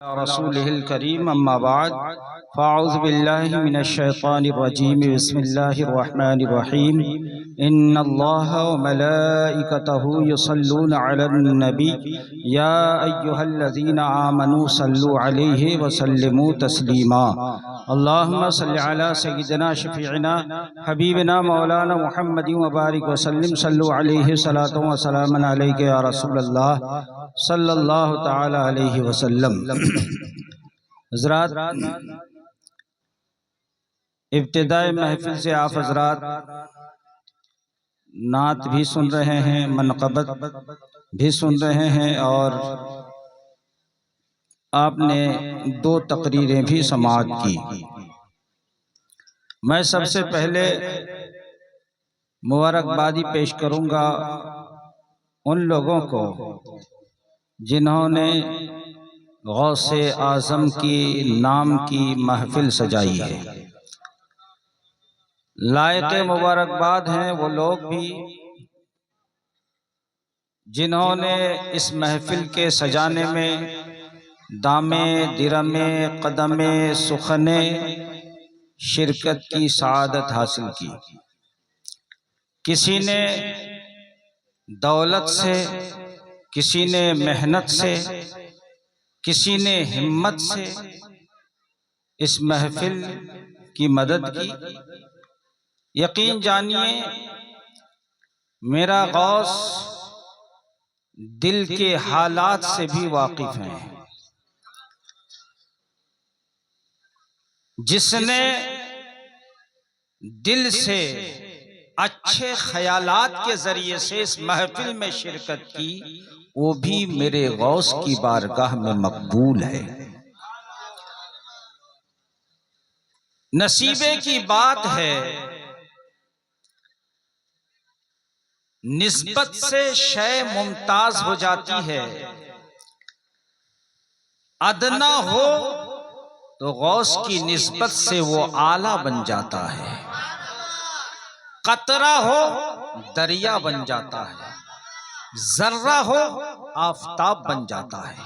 रसूलिहिल करीम अम्मा बाद फ़अऊज़ु बिल्लाहि मिनश शैतानिर रजीम बिस्मिल्लाहिर रहमानिर रहीम इन्नल्लाहा व मलाइकतहु युसल्लूना अलन नबी या अय्युहल्लज़ीना आमनू सल्लु अलैहि व सल्लिमू तस्लीमा अल्लाहुम्मा सल्लि अला सय्यिदिना शफ़ीइना हबीबिना मौलाना मुहम्मदिन व बारिक व सल्लिम सल्लु अलैहि सलातु व सलामन अलैका या रसूलल्लाह सल्लल्लाहु तआला अलैहि वसल्लम। हज़रात, इब्तिदाई महफिल से आप हज़रात नात भी सुन रहे हैं, मनक़बत भी सुन रहे हैं और आपने दो तकरीरें भी समाअत की। मैं सबसे पहले मुबारकबादी पेश करूंगा उन लोगों को जिन्होंने गौसे आज़म की नाम की महफिल सजाई है। लायक़े मुबारकबाद हैं वो लोग भी जिन्होंने इस महफिल के सजाने में दामे दिरमे कदमे सुखने शिरकत की सआदत हासिल की। किसी ने दौलत से, किसी ने मेहनत से, किसी ने हिम्मत से इस महफिल की मदद की। यकीन जानिए मेरा गौस दिल के हालात से भी वाकिफ हैं। जिसने दिल से अच्छे ख्यालात के जरिए से इस महफिल में शिरकत की, वो भी मेरे गौस की बारगाह में मकबूल है। नसीबे की बात है, निस्बत से शय मुमताज हो जाती है। अदना हो तो गौस की निस्बत से वो आला बन जाता है। कतरा हो दरिया बन जाता है, जर्रा हो आफताब बन जाता है,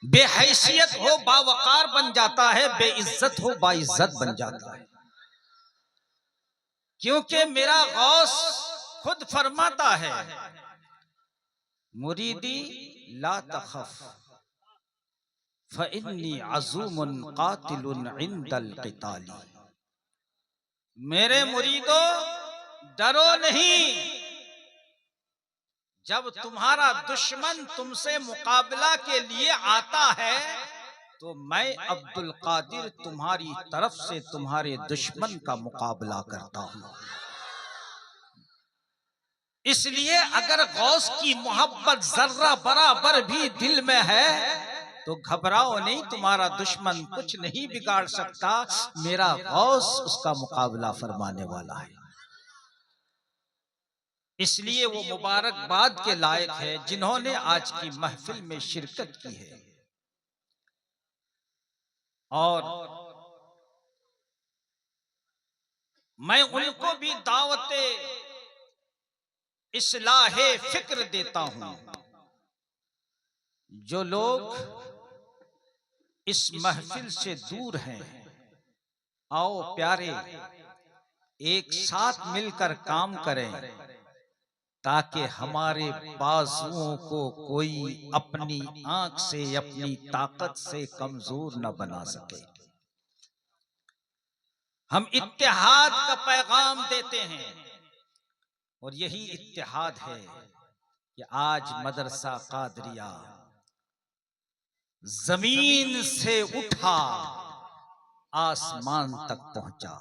बेहैसियत हो बावकार बन जाता है, बेइज्जत हो बाइज्जत बन जाता है। क्योंकि मेरा गौस खुद फरमाता है, मुरीदी ला तखफ फ़इन्नी अज़ूमुन क़ातिलुन इंदल क़िताली। मेरे मुरीदो डरो नहीं, जब तुम्हारा दुश्मन तुमसे मुकाबला के लिए आता है तो मैं अब्दुल कादिर तुम्हारी तरफ से तुम्हारे दुश्मन का मुकाबला करता हूं। इसलिए अगर गौस की मोहब्बत जर्रा बराबर भी दिल में है तो घबराओ नहीं, तुम्हारा दुश्मन कुछ नहीं बिगाड़ सकता। मेरा गौस उसका मुकाबला फरमाने वाला है। इसलिए वो मुबारकबाद के लायक है जिन्होंने आज की महफिल में शिरकत की है। और मैं उनको भी दावते इस्लाहे फिक्र देता हूं जो लोग इस महफिल से दूर हैं। आओ प्यारे, एक साथ मिलकर काम करें ताकि हमारे बाजुओं को कोई अपनी आंख से, अपनी ताकत से कमजोर न बना सके। हम इत्तेहाद का पैगाम देते हैं और यही इत्तेहाद है कि आज मदरसा कादरिया जमीन से उठा आसमान तक पहुंचा।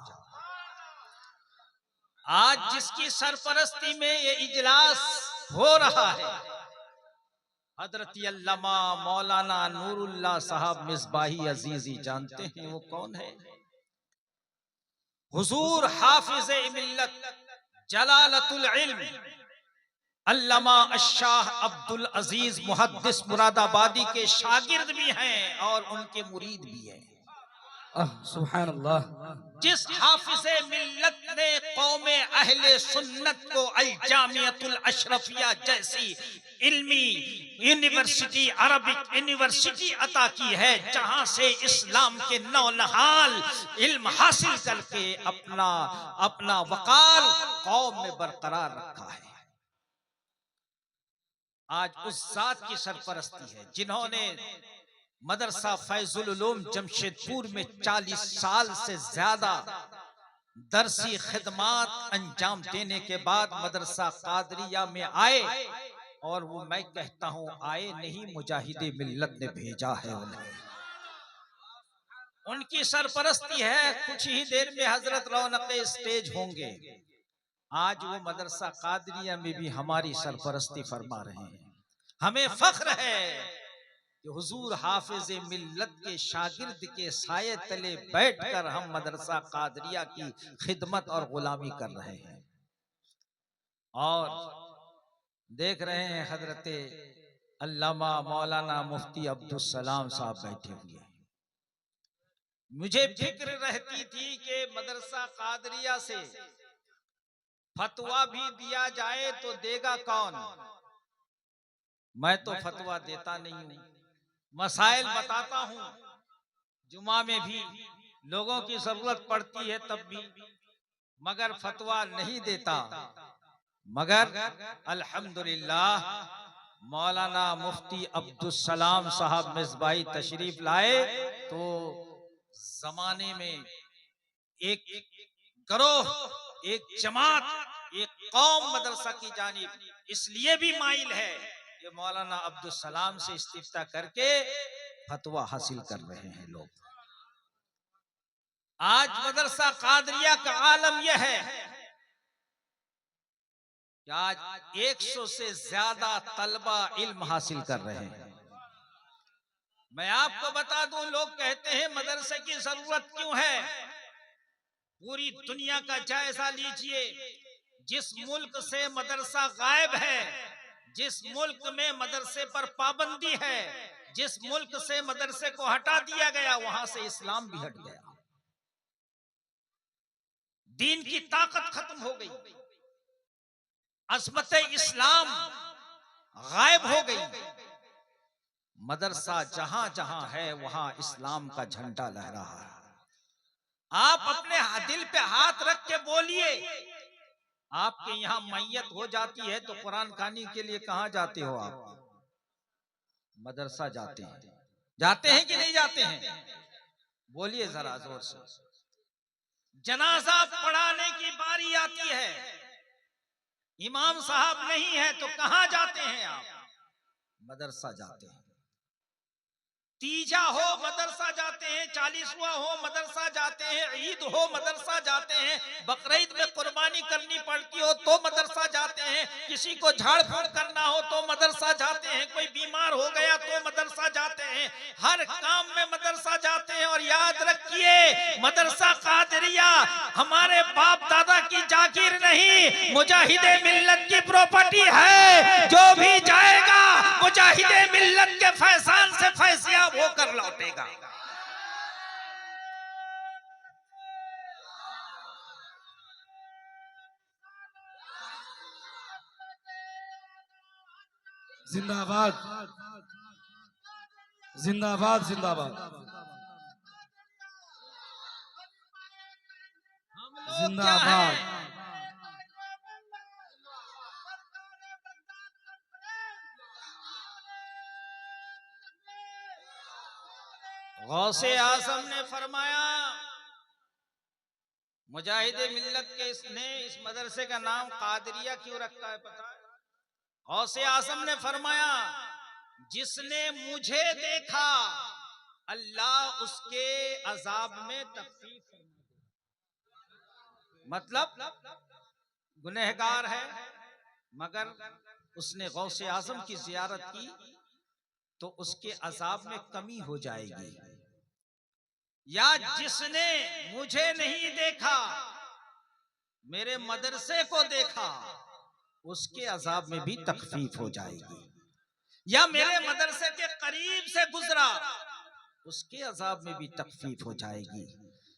आज जिसकी सरपरस्ती में ये इजलास हो रहा है, हजरत अल्लामा मौलाना नूरुल्लाह साहब मिसबाही अजीजी जानते हैं वो कौन है? हुजूर हाफिज़े मिल्लत जलालतुल इल्म अल्लामा अशाह अब्दुल अजीज मुहद्दिस मुरादाबादी के शागिर्द भी हैं और उनके मुरीद भी हैं। सुभान अल्लाह। जिस हाफिज़े मिल्लत ने कौमे अहले सुन्नत को अल जामियतुल अशरफिया जैसी इल्मी यूनिवर्सिटी, अरबिक यूनिवर्सिटी अता की है, जहां से इस्लाम के नौनहाल इल्म हासिल करके अपना अपना वकार कौम में बरकरार रखा है। आज उस जात की सरपरस्ती है जिन्होंने मदरसा फैजुल उलूम जमशेदपुर में 40 साल से ज्यादा दरसी खिदमात अंजाम देने के बाद मदरसा कादरिया में आए, और वो मैं कहता हूं आए नहीं, मुजाहिदे मिल्लत ने भेजा है उन्हें। उनकी सरपरस्ती है। कुछ ही देर में हजरत रौनक स्टेज होंगे। आज वो मदरसा कादरिया में भी हमारी सरपरस्ती फरमा रहे हैं। हमें फख्र है कि हुजूर हाफिज मिल्लत के शागिर्द के साये तले बैठकर हम मदरसा कादरिया की खिदमत और गुलामी कर रहे हैं। और देख रहे हैं हजरते अल्लामा मौलाना मुफ्ती अब्दुल सलाम साहब बैठे हुए हैं। मुझे फिक्र रहती थी कि मदरसा कादरिया से फतवा भी दिया जाए तो देगा कौन। मैं तो फतवा देता नहीं हूं, मसाइल बताता हूं। जुमा में भी लोगों की जरूरत पड़ती है तब भी, मगर फतवा नहीं देता। मगर अल्हम्दुलिल्लाह मौलाना मुफ्ती अब्दुल सलाम साहब मिसबाही तशरीफ लाए तो जमाने में एक गरोह, एक जमात, एक कौम मदरसा की जानिब इसलिए भी माइल है कि मौलाना अब्दुल सलाम से इस्तिफ्ता करके फतवा हासिल कर रहे हैं लोग। आज मदरसा कादरिया का आलम यह है कि आज 100 से ज्यादा तलबा इल्म हासिल कर रहे हैं। मैं आपको बता दूं, लोग कहते हैं मदरसे की जरूरत क्यों है। पूरी दुनिया का जायजा लीजिए। जिस मुल्क से मदरसा गायब है, जिस मुल्क में मदरसे पर पाबंदी है, जिस मुल्क से मदरसे को हटा दिया गया, वहां से इस्लाम भी हट गया। दीन की ताकत खत्म हो गई, अज़मत इस्लाम गायब हो गई। मदरसा जहां जहां है वहां इस्लाम का झंडा लहरा है। आप अपने दिल पे हाथ रख के बोलिए, आपके यहाँ मैयत हो जाती है तो कुरान खानी के लिए कहाँ जाते हो आप? मदरसा जाते हैं। जाते हैं कि नहीं जाते हैं? बोलिए जरा जोर से। जनाजा पढ़ाने की बारी आती है, इमाम साहब नहीं है तो कहाँ जाते हैं आप? मदरसा जाते हैं। तीजा हो मदरसा जाते हैं, 40वां हो मदरसा जाते हैं, ईद हो मदरसा जाते हैं, बकरीद में कुर्बानी करनी पड़ती हो तो मदरसा जाते हैं, किसी को झाड़ फूक करना हो तो मदरसा जाते हैं, कोई बीमार हो गया तो मदरसा जाते हैं, हर काम में मदरसा जाते हैं। और याद रखिए, मदरसा कादरिया हमारे बाप दादा की जागीर नहीं, मुजाहिदे मिल्लत की प्रॉपर्टी है। जो भी जाएगा मुजाहिदे मिल्लत के फैसान से फैसिया वो कर लौटेगा। जिंदाबाद जिंदाबाद जिंदाबाद जिंदाबाद। गौसे आज़म ने फरमाया, मुजाहिदे मिल्लत के इसने इस मदरसे का नाम कादरिया क्यों रखा है पता है? गौसे आज़म ने फरमाया, जिसने मुझे देखा अल्लाह उसके अजाब में तखफीफ फरमा। मतलब गुनहगार है मगर उसने गौसे आज़म की जियारत की तो उसके अजाब में कमी हो जाएगी। या जिसने मुझे नहीं देखा मेरे मदरसे को देखा उसके अजाब में भी तखफीफ हो जाएगी। या मेरे मदरसे के करीब से गुजरा उसके अजाब में भी तखफीफ हो जाएगी।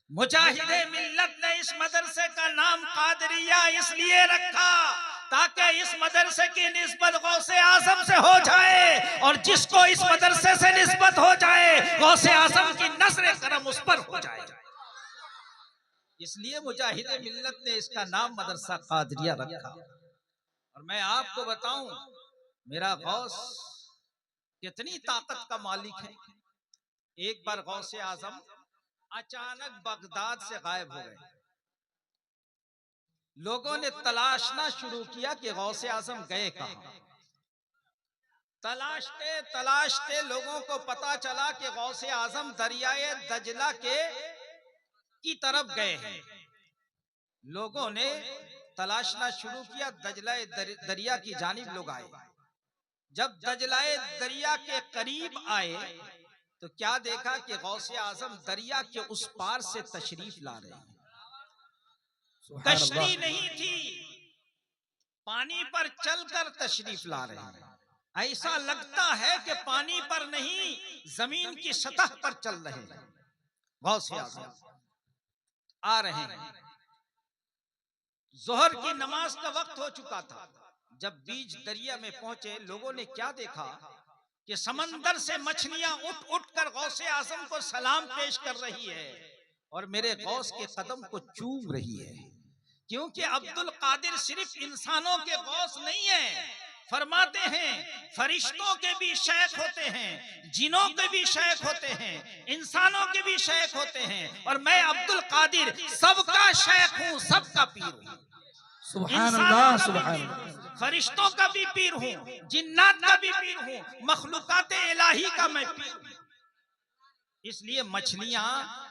मुजाहिदे मिल्लत ने इस मदरसे का नाम कादरिया इसलिए रखा ताकि इस मदरसे की निस्बत गौसे आजम से हो जाए, और जिसको इस मदरसे से निस्बत हो जाए गौसे आजम की नजर करम उस पर हो जाए। इसलिए मुजाहिदे मिल्लत ने इसका नाम मदरसा कादरिया रखा। और मैं आपको बताऊं, मेरा गौस कितनी ताकत का मालिक है। एक बार गौसे आजम अचानक बगदाद से गायब हो गए। लोगों ने तलाशना शुरू किया कि गौसे आजम गए कहां। तलाशते तलाशते लोगों को पता चला कि गौसे आजम दरियाए दजला की तरफ गए हैं। लोगों ने तलाशना शुरू किया, दजलाए दरिया की जानिब लोग आए। जब दजलाए दरिया के करीब आए तो क्या देखा कि गौसे आजम दरिया के उस पार से तशरीफ ला रहे हैं। कश्ती नहीं थी, पानी पर चलकर तशरीफ ला रहे हैं। ऐसा लगता है कि पानी पर नहीं, जमीन की सतह पर चल रहे हैं। गौसे आजम आ रहे हैं। जोहर की नमाज का वक्त हो चुका था। जब बीच दरिया में पहुंचे, लोगों ने क्या देखा कि समंदर से मछलियां उठ उठ कर गौसे आजम को सलाम पेश कर रही है और मेरे गौस के कदम को चूम रही है। क्योंकि अब्दुल कादिर सिर्फ इंसानों के गौस नहीं है। फरमाते हैं फरिश्तों के भी शेख होते हैं, जिनों के भी शेख होते हैं, इंसानों के भी शेख होते हैं, और मैं अब्दुल कादिर सबका शेख हूँ, सबका पीर हूँ। सुभान अल्लाह, सुभान अल्लाह। फरिश्तों का भी पीर हूँ, जिन्नात का भी पीर हूँ, मखलूकात इलाही का मैं पीर हूँ। इसलिए मछलियां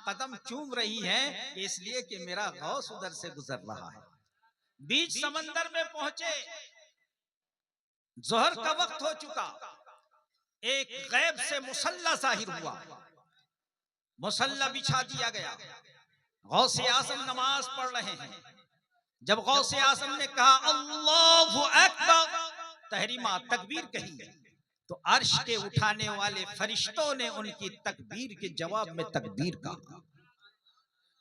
कदम चूम रही हैं, इसलिए कि मेरा गौस उधर से गुजर रहा है। बीच समंदर में पहुंचे, जोहर का वक्त हो चुका। एक गैब से मुसल्ला जाहिर हुआ, मुसल्ला बिछा दिया गया। गौसे आजम नमाज पढ़ रहे हैं। जब गौसे आजम ने कहा अल्लाहु अकबर, तहरीमा तकबीर कही, तो अर्श के उठाने वाले फरिश्तों ने उनकी तकबीर के जवाब में तकबीर कहा।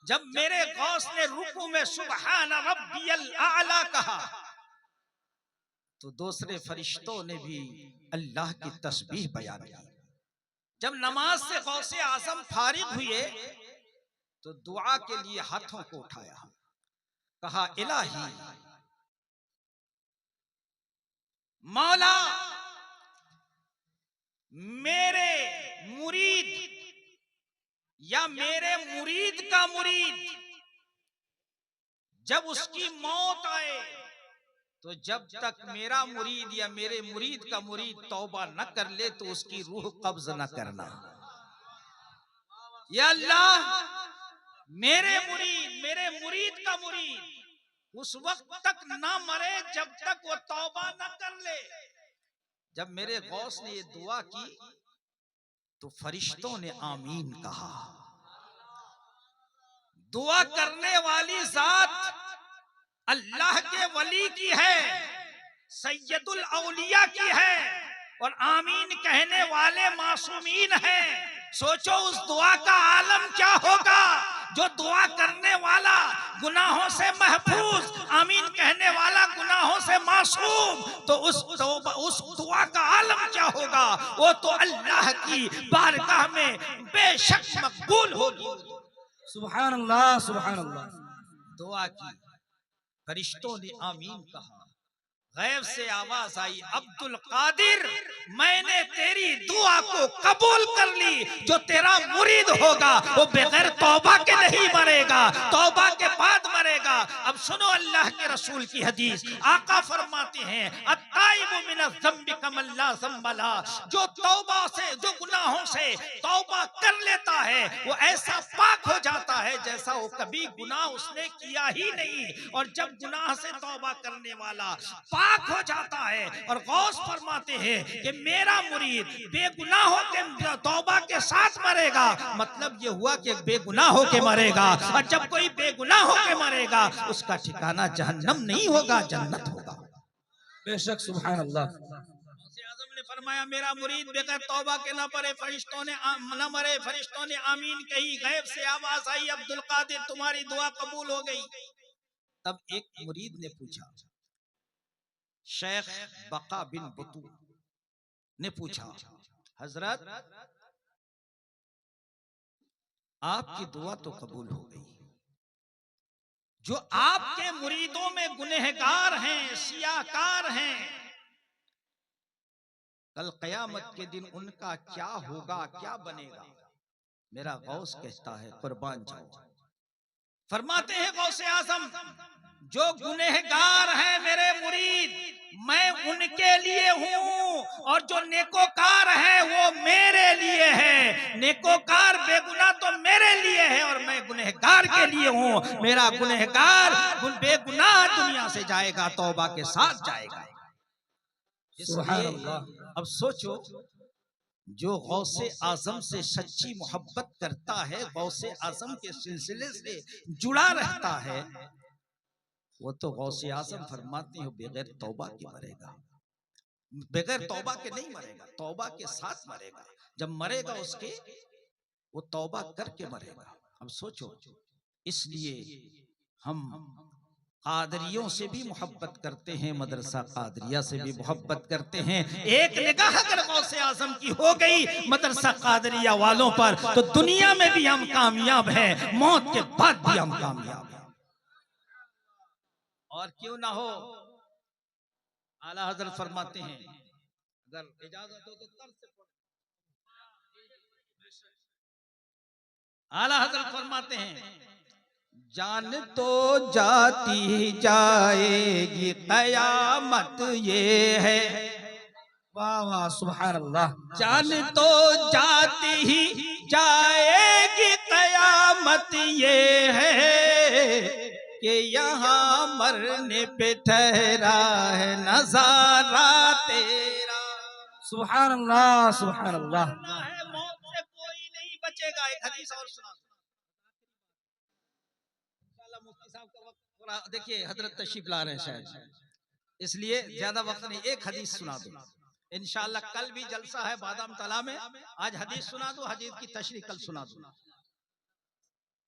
जब मेरे गौस ने रुकू में सुबहान रब्बियल आला कहा, तो दूसरे फरिश्तों ने भी अल्लाह की तस्बीह बयान की। जब नमाज से गौसे आजम फारिग हुए तो दुआ के लिए हाथों को उठाया, कहा इलाही, मौला, मेरे मुरीद या मेरे मुरीद का मुरीद जब उसकी मौत आए, तो जब तक मेरा मुरीद या मेरे मुरीद का मुरीद तौबा न कर ले तो उसकी रूह कब्ज न करना। या अल्लाह, मेरे मुरीद का मुरीद उस वक्त तक ना मरे जब तक वो तौबा न कर ले। जब मेरे गौस ने ये दुआ की तो फरिश्तों ने आमीन कहा। दुआ करने वाली जात अल्लाह के वली की है, सैयदुल औलिया की है, और आमीन कहने वाले मासूमीन हैं। सोचो उस दुआ का आलम क्या होगा। जो दुआ करने वाला गुनाहों से महफूज, आमीन कहने वाला गुनाहों से मासूम, तो उस दुआ का आलम क्या होगा। वो तो अल्लाह की बारगाह में बेशक मकबूल होगी। सुभान अल्लाह, सुभान अल्लाह। दुआ की, फरिश्तों ने आमीन कहा। गैब से आवाज आई, अब्दुल कादिर, मैंने तेरी दुआ को कबूल कर ली। जो तेरा मुरीद होगा वो बगैर तौबा के नहीं मरेगा, तौबा के बाद मरेगा। अब सुनो अल्लाह के रसूल की हदीस। आका फरमाते हैं, अत्ताइबु मिनज़ ज़म्बि कमन ला ज़म्ब लह। जो तौबा से, जो गुनाहों से तौबा कर लेता है वो ऐसा पाक हो जाता है जैसा वो कभी गुनाह उसने किया ही नहीं। और जब गुनाह से तौबा करने वाला पाक हो जाता है, और गौस फरमाते हैं कि मेरा मुरीद बेगुनाह होकर तौबा के साथ मरेगा, मतलब ये हुआ कि बेगुनाह होकर मरेगा। और जब कोई बेगुनाह होकर मरेगा उसका ठिकाना जहन्नम नहीं होगा, जन्नत होगा। बेशक, सुभान अल्लाह। फरमाया मेरा मुरीद बगैर तौबा के न मरे, फरिश्तों ने न मरे, फरिश्तों ने आमीन कही, गैब से आवाज आई अब्दुल कादिर तुम्हारी दुआ कबूल हो गई। तब एक मुरीद ने पूछा, शेख बका बिन बुतू ने पूछा, हजरत आपकी दुआ तो कबूल हो गई, जो आपके मुरीदों में गुनहगार हैं, सियाकार हैं, कल कयामत के दिन उनका क्या होगा, क्या बनेगा? मेरा गौस कहता है कुर्बान जाओ। फरमाते हैं गौसे आजम, जो गुनहगार हैं मेरे मुरीद, मैं उनके लिए हूं, और जो नेकोकार है वो मेरे लिए है। नेकोकार बेगुनाह तो मेरे लिए है और मैं गुनहगार के लिए हूं। मेरा गुनहगार बेगुनाह दुनिया से जाएगा, तौबा के साथ जाएगा। इसलिए अब सोचो, जो गौसे आजम से सच्ची मोहब्बत करता है, गौसे आजम के सिलसिले से जुड़ा रहता है, वो तो गौसे आजम फरमाती हो बगैर तौबा के मरेगा। बगैर तौबा के नहीं मरेगा, तौबा के साथ मरेगा। जब मरेगा उसके वो तौबा करके मरेगा। अब सोचो, इसलिए हम कादरियों से भी मोहब्बत करते हैं, मदरसा कादरिया से भी मोहब्बत करते हैं। एक निगाह अगर गौसे आजम की हो गई मदरसा कादरिया वालों पर, तो दुनिया में भी हम कामयाब हैं, मौत के बाद भी हम कामयाब हैं। और क्यों ना हो, आला हजरत फरमाते हैं, अगर इजाजत हो तो तर्ज से पढ़ो। आला हजरत फरमाते हैं, जान तो जाती जाएगी कयामत ये है। वाह वाह सुभान अल्लाह। जान तो जाती ही जाएगी कयामत ये है, कि यहाँ मरने पे ठहरा है नजारा तेरा। सुभान अल्लाह सुभान अल्लाह। मौत से कोई नहीं बचेगा। एक हदीस और सुना, मुफ्ती साहब का वक्त देखिए, हजरत तशरीफ ला रहे हैं शायद, इसलिए ज्यादा वक्त नहीं, एक हदीस सुना दूं इंशाअल्लाह। कल भी जलसा है बादाम तला में, आज हदीस सुना दूं, हदीस की तशरीह कल सुना दूं।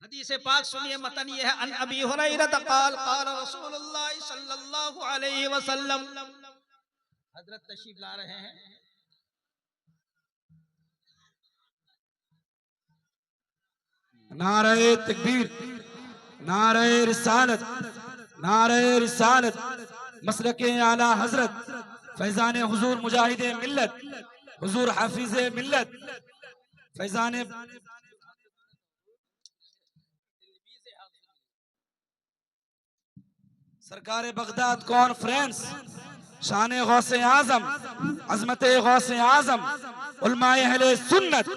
हदीस पाक सुनिए, मतन ये है, अन अबी हुरैरा क़ाल क़ाल रसूलुल्लाह सल्लल्लाहु अलैहि वसल्लम। हजरत तशरीफ ला रहे हैं। नारे तकबीर, नारे रिसालत, नारे रिसालत, मसलके आला हजरत फैजान हुजूर मुजाहिद मिल्लत, हुजूर हाफिज मिल्लत, फैजान सरकार बगदाद कॉन्फ्रेंस, शान गौसे आजम, अजमत गौसे आजम, उलमाए अहले सुन्नत,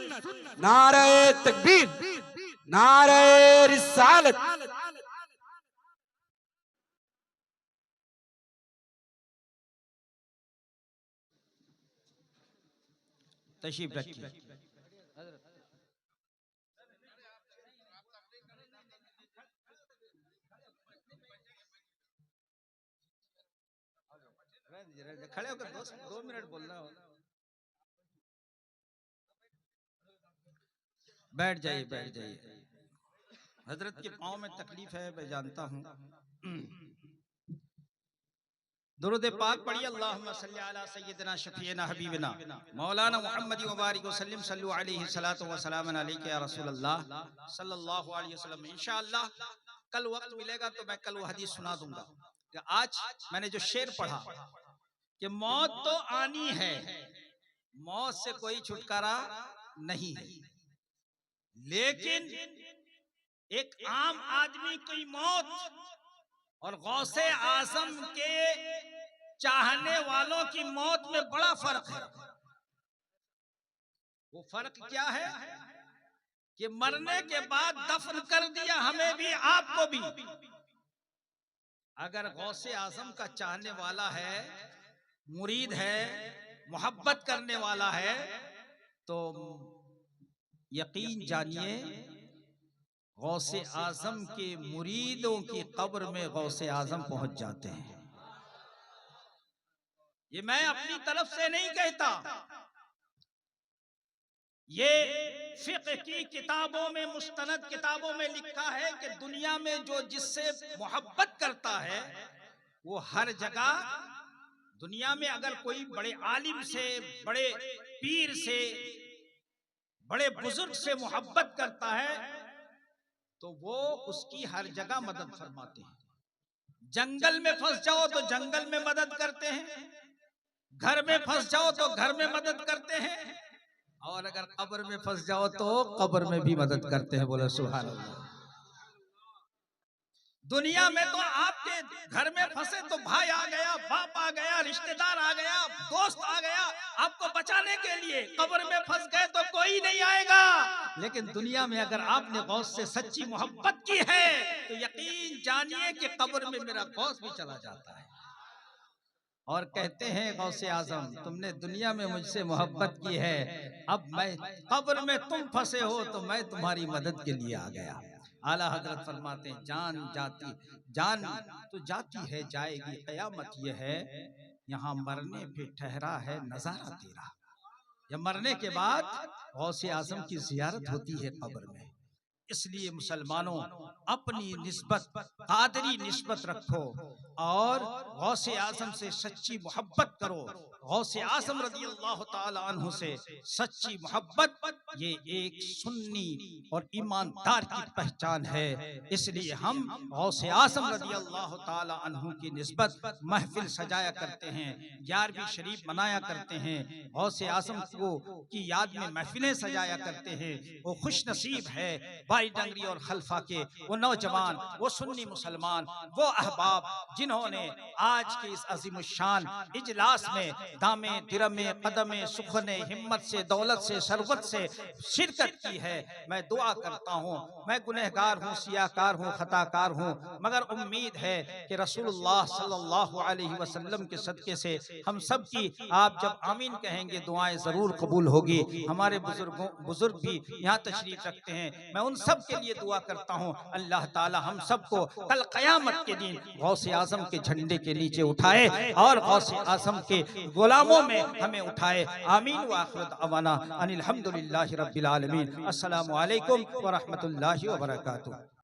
नारे तकबीर, नारे रिसालत। तशरीफ रखिए। खड़े होकर 2 मिनट बोलना हो। बैठ जाइए, बैठ जाइए। हजरत के पाँव में तकलीफ है, मैं जानता हूँ। दुरूद पाक पढ़िए, अल्लाहुम्मा सल्ली अला सय्यिदिना शफीना हबीबिना मौलाना मुहम्मद व बारिक वसल्लम सल्लु अलैहि सलातु व सलाम अलैका या रसूल अल्लाह सल्लल्लाहु अलैहि वसल्लम। इंशाअल्लाह कल वक्त मिलेगा तो मैं कल वो हदीस सुना दूंगा। आज मैंने जो शेर पढ़ा कि मौत तो आनी है, मौत से कोई छुटकारा नहीं है, लेकिन एक आम आदमी की मौत और गौसे आजम के चाहने वालों की मौत में बड़ा फर्क है। वो फर्क क्या है कि मरने के बाद दफन कर दिया हमें भी आपको भी। अगर गौसे आजम का चाहने वाला है, मुरीद है, मोहब्बत करने वाला है, तो यकीन जानिए गौसे आजम के मुरीदों की कब्र में गौसे आजम पहुंच जाते हैं। ये मैं अपनी तरफ से नहीं कहता, ये फिक्र की किताबों में, मुस्तनद किताबों में लिखा है कि दुनिया में जो जिससे मोहब्बत करता है वो हर जगह, दुनिया में अगर कोई बड़े आलिम से, बड़े पीर से, बड़े बुजुर्ग से मोहब्बत करता है तो वो उसकी हर जगह मदद फरमाते हैं। जंगल में फंस जाओ तो जंगल में मदद करते हैं, घर में फंस जाओ तो घर में मदद करते हैं, और अगर कब्र में फंस जाओ तो कब्र में भी मदद करते हैं। बोलो सुभान अल्लाह। दुनिया में तो आपके घर में फंसे तो भाई आ गया, बाप आ गया, रिश्तेदार आ गया, दोस्त आ गया आपको बचाने के लिए। कब्र में फंस गए तो कोई नहीं आएगा। लेकिन दुनिया में अगर आपने गौस से सच्ची मोहब्बत की है तो यकीन जानिए कि कब्र में मेरा गौस भी चला जाता है। और कहते हैं गौसे आजम, तुमने दुनिया में मुझसे मोहब्बत की है, अब मैं कब्र में तुम फंसे हो तो मैं तुम्हारी मदद के लिए आ गया। आला हजरत फरमाते हैं, जान तो जाती है जाएगी, कयामत ये है यहाँ मरने पे ठहरा है नजारा तेरा। या मरने के बाद गौसे आजम की जियारत होती है कब्र में। इसलिए मुसलमानों अपनी निस्बत कादरी निस्बत रखो और गौसे आजम से सच्ची मोहब्बत करो। गौसे आजम रज़ी अल्लाह ताला अन्हु से सच्ची मोहब्बत ये एक सुन्नी और ईमानदार की पहचान है। इसलिए हम गौसे आजम रज़ी अल्लाह ताला अन्हु की निस्बत महफिल सजाया करते हैं, 11वीं शरीफ मनाया करते हैं, गौसे आजम को की याद में महफिलें सजाया करते हैं। वो खुश नसीब है भाई डंगरी और खलफा के वो नौजवान, वो सुन्नी मुसलमान, वो अहबाब जिन्होंने आज के इस अजीमुशान इजलास में दामे दिरमे कदमे सुखने हिम्मत से, दौलत से, शरबत से शिरकत की है। मैं दुआ करता हूँ, मैं गुनहगार हूँ, सियाकार हूँ, खताकार हूँ, मगर उम्मीद है कि रसूलुल्लाह सल्लल्लाहु अलैहि वसल्लम के सदके से हम सब की, आप जब आमीन कहेंगे दुआएं जरूर कबूल होगी। हमारे बुजुर्ग भी यहाँ तशरीफ रखते हैं, मैं उन सब के लिए दुआ करता हूँ अल्लाह ताला हम सबको कल क़यामत के दिन गौसे आजम के झंडे के नीचे उठाए और गौसे आजम के गुलामों में हमें उठाए। आमीन व आखिर दअवाना अनिल हम्दुलिल्लाहि रब्बिल आलमीन। अस्सलामु अलैकुम व रहमतुल्लाहि व बरकातुहू।